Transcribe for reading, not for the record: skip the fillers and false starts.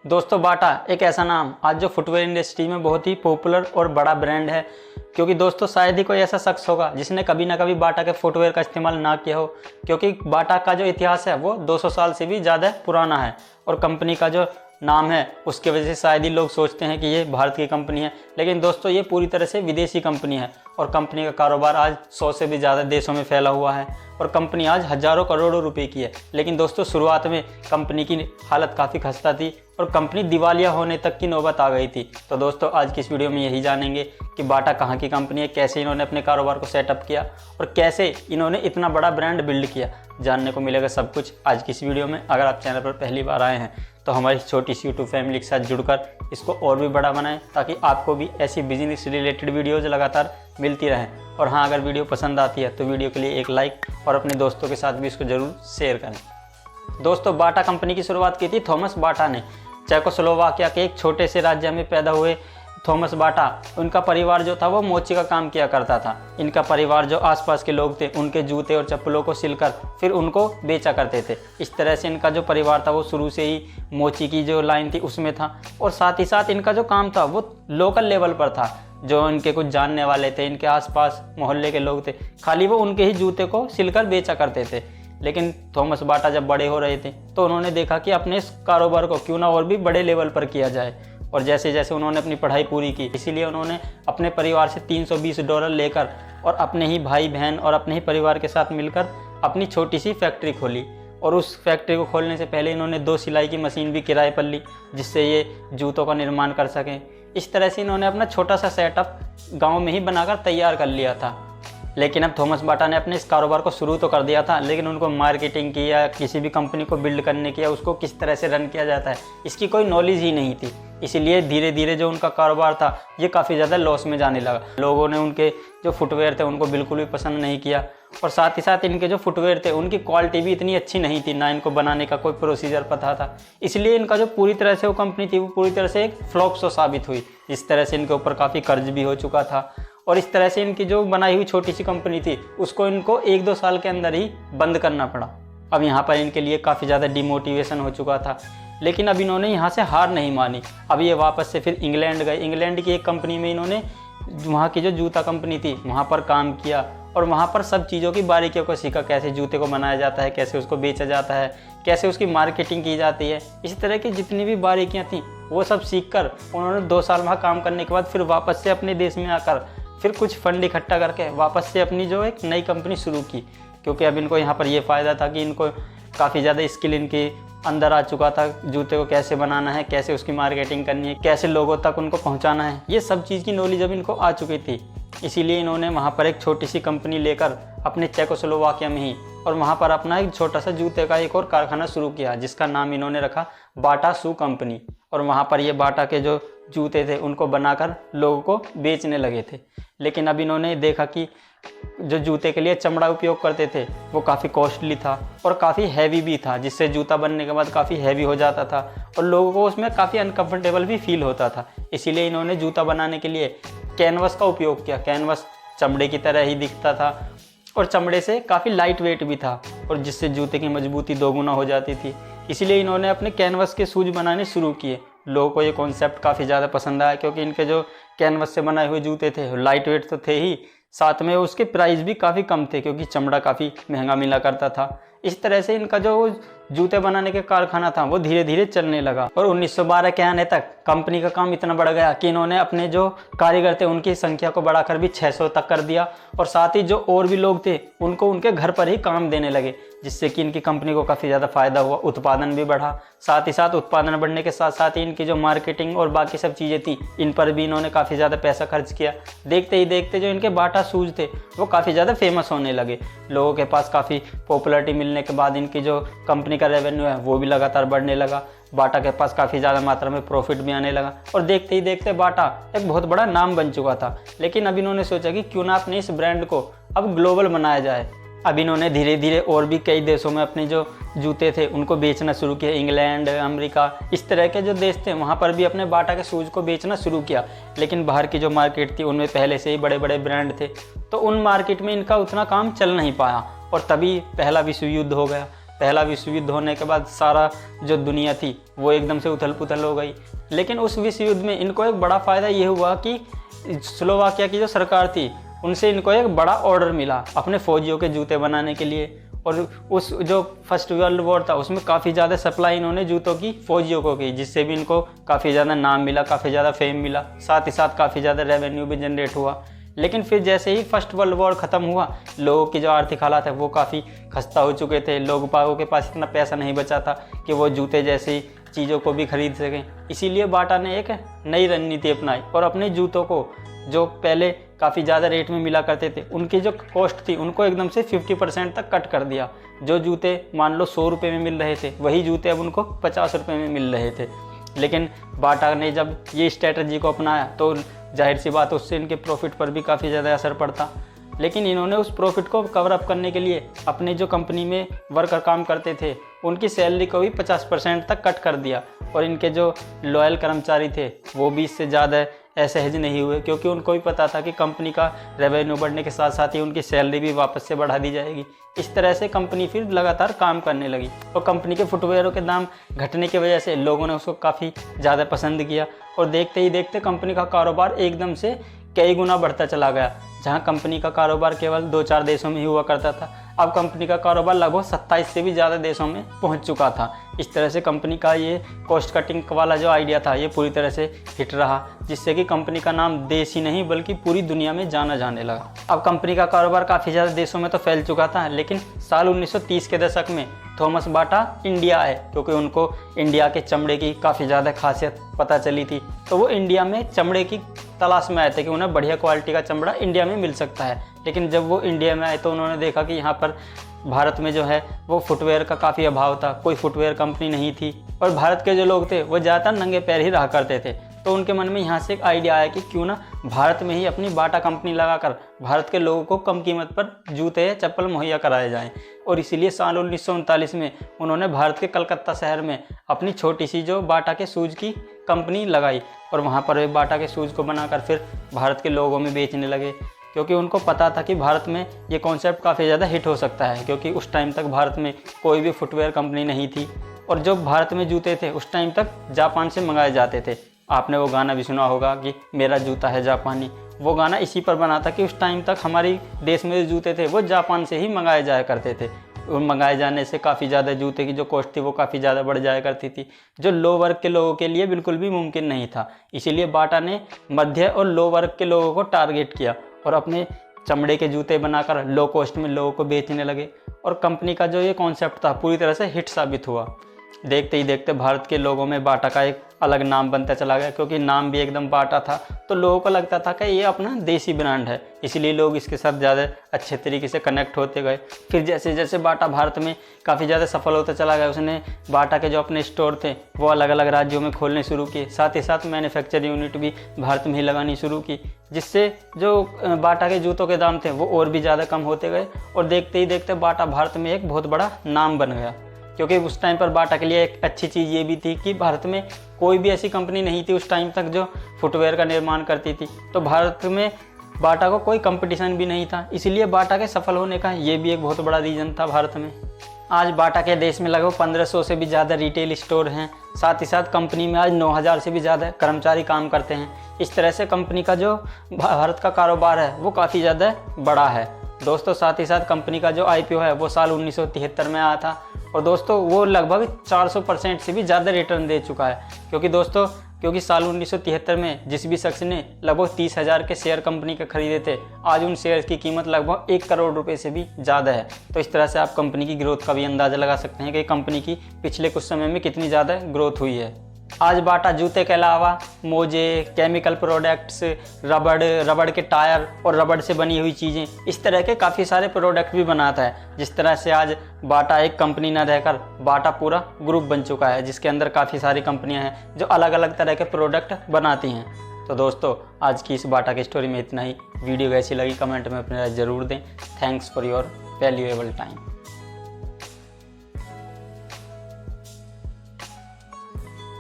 दोस्तों बाटा एक ऐसा नाम आज जो फुटवेयर इंडस्ट्री में बहुत ही पॉपुलर और बड़ा ब्रांड है, क्योंकि दोस्तों शायद ही कोई ऐसा शख्स होगा जिसने कभी ना कभी बाटा के फुटवेयर का इस्तेमाल ना किया हो, क्योंकि बाटा का जो इतिहास है वो 200 साल से भी ज़्यादा पुराना है और कंपनी का जो नाम है उसके वजह से शायद ही लोग सोचते हैं कि ये भारत की कंपनी है, लेकिन दोस्तों ये पूरी तरह से विदेशी कंपनी है और कंपनी का कारोबार आज 100 से भी ज़्यादा देशों में फैला हुआ है और कंपनी आज हज़ारों करोड़ों रुपए की है। लेकिन दोस्तों शुरुआत में कंपनी की हालत काफ़ी खस्ता थी और कंपनी दिवालिया होने तक की नौबत आ गई थी। तो दोस्तों आज की इस वीडियो में यही जानेंगे कि बाटा कहाँ की कंपनी है, कैसे इन्होंने अपने कारोबार को सेटअप किया और कैसे इन्होंने इतना बड़ा ब्रांड बिल्ड किया। जानने को मिलेगा सब कुछ आज की इस वीडियो में। अगर आप चैनल पर पहली बार आए हैं तो हमारी छोटी सी यूट्यूब फैमिली के साथ जुड़कर इसको और भी बड़ा बनाएं, ताकि आपको भी ऐसी बिजनेस रिलेटेड वीडियोज़ लगातार मिलती रहें। और हाँ, अगर वीडियो पसंद आती है तो वीडियो के लिए एक लाइक और अपने दोस्तों के साथ भी इसको ज़रूर शेयर करें। दोस्तों बाटा कंपनी की शुरुआत की थी थॉमस बाटा ने। चेकोस्लोवाकिया के एक छोटे से राज्य में पैदा हुए थॉमस बाटा, उनका परिवार जो था वो मोची का काम किया करता था। इनका परिवार जो आसपास के लोग थे उनके जूते और चप्पलों को सिलकर फिर उनको बेचा करते थे। इस तरह से इनका जो परिवार था वो शुरू से ही मोची की जो लाइन थी उसमें था और साथ ही साथ इनका जो काम था वो लोकल लेवल पर था। जो इनके कुछ जानने वाले थे, इनके आसपास मोहल्ले के लोग थे, खाली वो उनके ही जूते को सिलकर बेचा करते थे। लेकिन थॉमस बाटा जब बड़े हो रहे थे तो उन्होंने देखा कि अपने इस कारोबार को क्यों ना और भी बड़े लेवल पर किया जाए। और जैसे जैसे उन्होंने अपनी पढ़ाई पूरी की, इसीलिए उन्होंने अपने परिवार से $320 लेकर और अपने ही भाई बहन और अपने ही परिवार के साथ मिलकर अपनी छोटी सी फैक्ट्री खोली। और उस फैक्ट्री को खोलने से पहले इन्होंने 2 सिलाई की मशीन भी किराए पर ली, जिससे ये जूतों का निर्माण कर सकें। इस तरह से इन्होंने अपना छोटा सा सेटअप गाँव में ही बनाकर तैयार कर लिया था। लेकिन अब थॉमस बाटा ने अपने इस कारोबार को शुरू तो कर दिया था, लेकिन उनको मार्केटिंग की या किसी भी कंपनी को बिल्ड करने की या उसको किस तरह से रन किया जाता है इसकी कोई नॉलेज ही नहीं थी। इसीलिए धीरे धीरे जो उनका कारोबार था ये काफ़ी ज़्यादा लॉस में जाने लगा। लोगों ने उनके जो फुटवेयर थे उनको बिल्कुल भी पसंद नहीं किया और साथ ही साथ इनके जो फुटवेयर थे उनकी क्वालिटी भी इतनी अच्छी नहीं थी, ना इनको बनाने का कोई प्रोसीजर पता था। इसलिए इनका जो पूरी तरह से वो कंपनी थी वो पूरी तरह से एक फ्लॉप शो साबित हुई। इस तरह से इनके ऊपर काफ़ी कर्ज भी हो चुका था और इस तरह से इनकी जो बनाई हुई छोटी सी कंपनी थी उसको इनको 1-2 साल के अंदर ही बंद करना पड़ा। अब यहाँ पर इनके लिए काफ़ी ज़्यादा डिमोटिवेशन हो चुका था, लेकिन अब इन्होंने यहाँ से हार नहीं मानी। अब ये वापस से फिर इंग्लैंड गए। इंग्लैंड की एक कंपनी में इन्होंने वहाँ की जो जूता कंपनी थी वहाँ पर काम किया और वहाँ पर सब चीज़ों की बारीकियों को सीखा, कैसे जूते को बनाया जाता है, कैसे उसको बेचा जाता है, कैसे उसकी मार्केटिंग की जाती है। इस तरह की जितनी भी बारीकियाँ थीं वो सब सीखकर उन्होंने 2 साल वहाँ काम करने के बाद फिर वापस से अपने देश में आकर फिर कुछ फंड इकट्ठा करके वापस से अपनी जो एक नई कंपनी शुरू की, क्योंकि अब इनको यहाँ पर ये फ़ायदा था कि इनको काफ़ी ज़्यादा स्किल इनके अंदर आ चुका था। जूते को कैसे बनाना है, कैसे उसकी मार्केटिंग करनी है, कैसे लोगों तक उनको पहुँचाना है, ये सब चीज़ की नॉलेज अब इनको आ चुकी थी। इसीलिए इन्होंने वहाँ पर एक छोटी सी कंपनी लेकर अपने चेकोस्लोवाकिया में ही और वहाँ पर अपना एक छोटा सा जूते का एक और कारखाना शुरू किया, जिसका नाम इन्होंने रखा बाटा शू कंपनी। और वहाँ पर ये बाटा के जो जूते थे उनको बनाकर लोगों को बेचने लगे थे। लेकिन अब इन्होंने देखा कि जो जूते के लिए चमड़ा उपयोग करते थे वो काफ़ी कॉस्टली था और काफ़ी हैवी भी था, जिससे जूता बनने के बाद काफ़ी हैवी हो जाता था और लोगों को उसमें काफ़ी अनकंफर्टेबल भी फील होता था। इसीलिए इन्होंने जूता बनाने के लिए कैनवस का उपयोग किया। कैनवस चमड़े की तरह ही दिखता था और चमड़े से काफ़ी लाइट वेट भी था और जिससे जूते की मजबूती 2 गुना हो जाती थी। इसीलिए इन्होंने अपने कैनवस के शूज बनाने शुरू किए। लोगों को ये कॉन्सेप्ट काफ़ी ज़्यादा पसंद आया, क्योंकि इनके जो कैनवस से बनाए हुए जूते थे लाइट वेट तो थे ही, साथ में उसके प्राइस भी काफ़ी कम थे, क्योंकि चमड़ा काफ़ी महंगा मिला करता था। इस तरह से इनका जो जूते बनाने के कारखाना था वो धीरे धीरे चलने लगा और 1912 के आने तक कंपनी का काम इतना बढ़ गया कि इन्होंने अपने जो कारीगर थे उनकी संख्या को बढ़ाकर भी 600 तक कर दिया और साथ ही जो और भी लोग थे उनको उनके घर पर ही काम देने लगे, जिससे कि इनकी कंपनी को काफ़ी ज़्यादा फ़ायदा हुआ। उत्पादन भी बढ़ा, साथ ही साथ उत्पादन बढ़ने के साथ साथ ही इनकी जो मार्केटिंग और बाकी सब चीज़ें थी इन पर भी इन्होंने काफ़ी ज़्यादा पैसा खर्च किया। देखते ही देखते जो इनके बाटा शूज़ थे वो काफ़ी ज़्यादा फेमस होने लगे। लोगों के पास काफ़ी पॉपुलरिटी मिलने के बाद इनकी जो कंपनी का रेवेन्यू है वो भी लगातार बढ़ने लगा। बाटा के पास काफ़ी ज़्यादा मात्रा में प्रॉफिट भी आने लगा और देखते ही देखते बाटा एक बहुत बड़ा नाम बन चुका था। लेकिन अब इन्होंने सोचा कि क्यों ना अपने इस ब्रांड को अब ग्लोबल बनाया जाए। अब इन्होंने धीरे धीरे और भी कई देशों में अपने जो जूते थे उनको बेचना शुरू किया। इंग्लैंड, अमेरिका, इस तरह के जो देश थे वहाँ पर भी अपने बाटा के शूज़ को बेचना शुरू किया। लेकिन बाहर की जो मार्केट थी उनमें पहले से ही बड़े बड़े ब्रांड थे, तो उन मार्केट में इनका उतना काम चल नहीं पाया और तभी पहला विश्व युद्ध हो गया। पहला विश्व युद्ध होने के बाद सारा जो दुनिया थी वो एकदम से उथल पुथल हो गई। लेकिन उस विश्व युद्ध में इनको एक बड़ा फ़ायदा ये हुआ कि स्लोवाकिया की जो सरकार थी उनसे इनको एक बड़ा ऑर्डर मिला अपने फ़ौजियों के जूते बनाने के लिए। और उस जो फर्स्ट वर्ल्ड वॉर था उसमें काफ़ी ज़्यादा सप्लाई इन्होंने जूतों की फ़ौजियों को की, जिससे भी इनको काफ़ी ज़्यादा नाम मिला, काफ़ी ज़्यादा फेम मिला, साथ ही साथ काफ़ी ज़्यादा रेवेन्यू भी जनरेट हुआ। लेकिन फिर जैसे ही फर्स्ट वर्ल्ड वॉर ख़त्म हुआ, लोगों की जो आर्थिक हालात है वो काफ़ी खस्ता हो चुके थे। लोगों के पास इतना पैसा नहीं बचा था कि वो जूते जैसी चीज़ों को भी खरीद सकें। इसीलिए बाटा ने एक नई रणनीति अपनाई और अपने जूतों को जो पहले काफ़ी ज़्यादा रेट में मिला करते थे उनकी जो कॉस्ट थी उनको एकदम से 50% तक कट कर दिया। जो जूते मान लो 100 रुपये में मिल रहे थे वही जूते अब उनको 50 रुपये में मिल रहे थे। लेकिन बाटा ने जब ये स्ट्रेटजी को अपनाया तो जाहिर सी बात उससे इनके प्रॉफिट पर भी काफ़ी ज़्यादा असर पड़ता। लेकिन इन्होंने उस प्रॉफिट को कवर अप करने के लिए अपने जो कंपनी में वर्कर काम करते थे उनकी सैलरी को भी 50% तक कट कर दिया। और इनके जो लॉयल कर्मचारी थे वो भी इससे ज़्यादा असहज नहीं हुए, क्योंकि उनको भी पता था कि कंपनी का रेवेन्यू बढ़ने के साथ साथ ही उनकी सैलरी भी वापस से बढ़ा दी जाएगी। इस तरह से कंपनी फिर लगातार काम करने लगी और कंपनी के फुटवेयरों के दाम घटने की वजह से लोगों ने उसको काफ़ी ज़्यादा पसंद किया और देखते ही देखते कंपनी का कारोबार एकदम से कई गुना बढ़ता चला गया। जहां कंपनी का कारोबार केवल 2-4 देशों में ही हुआ करता था, अब कंपनी का कारोबार लगभग 27 से भी ज़्यादा देशों में पहुंच चुका था। इस तरह से कंपनी का ये कॉस्ट कटिंग वाला जो आइडिया था ये पूरी तरह से हिट रहा, जिससे कि कंपनी का नाम देश ही नहीं बल्कि पूरी दुनिया में जाना जाने लगा। अब कंपनी का कारोबार काफ़ी ज़्यादा देशों में तो फैल चुका था, लेकिन साल 1930 के दशक में थॉमस बाटा इंडिया आए, क्योंकि उनको इंडिया के चमड़े की काफ़ी ज़्यादा खासियत पता चली थी। तो वो इंडिया में चमड़े की तलाश में आए थे कि उन्हें बढ़िया क्वालिटी का चमड़ा इंडिया में मिल सकता है। लेकिन जब वो इंडिया में आए तो उन्होंने देखा कि यहाँ पर भारत में जो है वो फुटवेयर का काफ़ी अभाव था, कोई फुटवेयर कंपनी नहीं थी और भारत के जो लोग थे वो ज़्यादातर नंगे पैर ही रहा करते थे। तो उनके मन में यहाँ से एक आइडिया आया कि क्यों ना भारत में ही अपनी बाटा कंपनी लगाकर भारत के लोगों को कम कीमत पर जूते या चप्पल मुहैया कराए जाएं। और इसीलिए साल 1939 में उन्होंने भारत के कलकत्ता शहर में अपनी छोटी सी जो बाटा के शूज़ की कंपनी लगाई और वहाँ पर वे बाटा के शूज़ को बनाकर फिर भारत के लोगों में बेचने लगे, क्योंकि उनको पता था कि भारत में ये कॉन्सेप्ट काफ़ी ज़्यादा हिट हो सकता है, क्योंकि उस टाइम तक भारत में कोई भी फुटवेयर कंपनी नहीं थी और जो भारत में जूते थे उस टाइम तक जापान से मंगाए जाते थे। आपने वो गाना भी सुना होगा कि मेरा जूता है जापानी, वो गाना इसी पर बना था कि उस टाइम तक हमारी देश में जो जूते थे वो जापान से ही मंगाए जाया करते थे और मंगाए जाने से काफ़ी ज़्यादा जूते की जो कॉस्ट थी वो काफ़ी ज़्यादा बढ़ जाया करती थी, जो लो वर्ग के लोगों के लिए बिल्कुल भी मुमकिन नहीं था। इसीलिए बाटा ने मध्य और लो वर्ग के लोगों को टारगेट किया और अपने चमड़े के जूते बनाकर लो कॉस्ट में लोगों को बेचने लगे और कंपनी का जो ये कॉन्सेप्ट था पूरी तरह से हिट साबित हुआ। देखते ही देखते भारत के लोगों में बाटा का एक अलग नाम बनता चला गया, क्योंकि नाम भी एकदम बाटा था तो लोगों को लगता था कि ये अपना देसी ब्रांड है, इसीलिए लोग इसके साथ ज़्यादा अच्छे तरीके से कनेक्ट होते गए। फिर जैसे जैसे बाटा भारत में काफ़ी ज़्यादा सफल होता चला गया, उसने बाटा के जो अपने स्टोर थे वो अलग अलग राज्यों में खोलने शुरू किए, साथ ही साथ मैन्युफैक्चर यूनिट भी भारत में ही लगानी शुरू की, जिससे जो बाटा के जूतों के दाम थे वो और भी ज़्यादा कम होते गए और देखते ही देखते बाटा भारत में एक बहुत बड़ा नाम बन गया। क्योंकि उस टाइम पर बाटा के लिए एक अच्छी चीज़ ये भी थी कि भारत में कोई भी ऐसी कंपनी नहीं थी उस टाइम तक जो फुटवेयर का निर्माण करती थी, तो भारत में बाटा को कोई कंपटीशन भी नहीं था, इसीलिए बाटा के सफल होने का ये भी एक बहुत बड़ा रीज़न था भारत में। आज बाटा के देश में लगभग 1500 से भी ज़्यादा रिटेल स्टोर हैं, साथ ही साथ कंपनी में आज 9000 से भी ज़्यादा कर्मचारी काम करते हैं। इस तरह से कंपनी का जो भारत का कारोबार है वो काफ़ी ज़्यादा बड़ा है दोस्तों। साथ ही साथ कंपनी का जो IPO है वो साल 1973 में आया था और दोस्तों वो लगभग 400% से भी ज़्यादा रिटर्न दे चुका है, क्योंकि साल 1973 में जिस भी शख्स ने लगभग 30,000 के शेयर कंपनी के खरीदे थे, आज उन शेयर्स की कीमत लगभग 1 करोड़ रुपए से भी ज़्यादा है। तो इस तरह से आप कंपनी की ग्रोथ का भी अंदाज़ा लगा सकते हैं कि कंपनी की पिछले कुछ समय में कितनी ज़्यादा ग्रोथ हुई है। आज बाटा जूते के अलावा मोजे, केमिकल प्रोडक्ट्स, रबड़ के टायर और रबड़ से बनी हुई चीज़ें, इस तरह के काफ़ी सारे प्रोडक्ट भी बनाता है, जिस तरह से आज बाटा एक कंपनी न रहकर बाटा पूरा ग्रुप बन चुका है, जिसके अंदर काफ़ी सारी कंपनियां हैं जो अलग अलग तरह के प्रोडक्ट बनाती हैं। तो दोस्तों आज की इस बाटा की स्टोरी में इतना ही। वीडियो कैसी लगी कमेंट में अपनी राय ज़रूर दें। Thanks for your valuable time.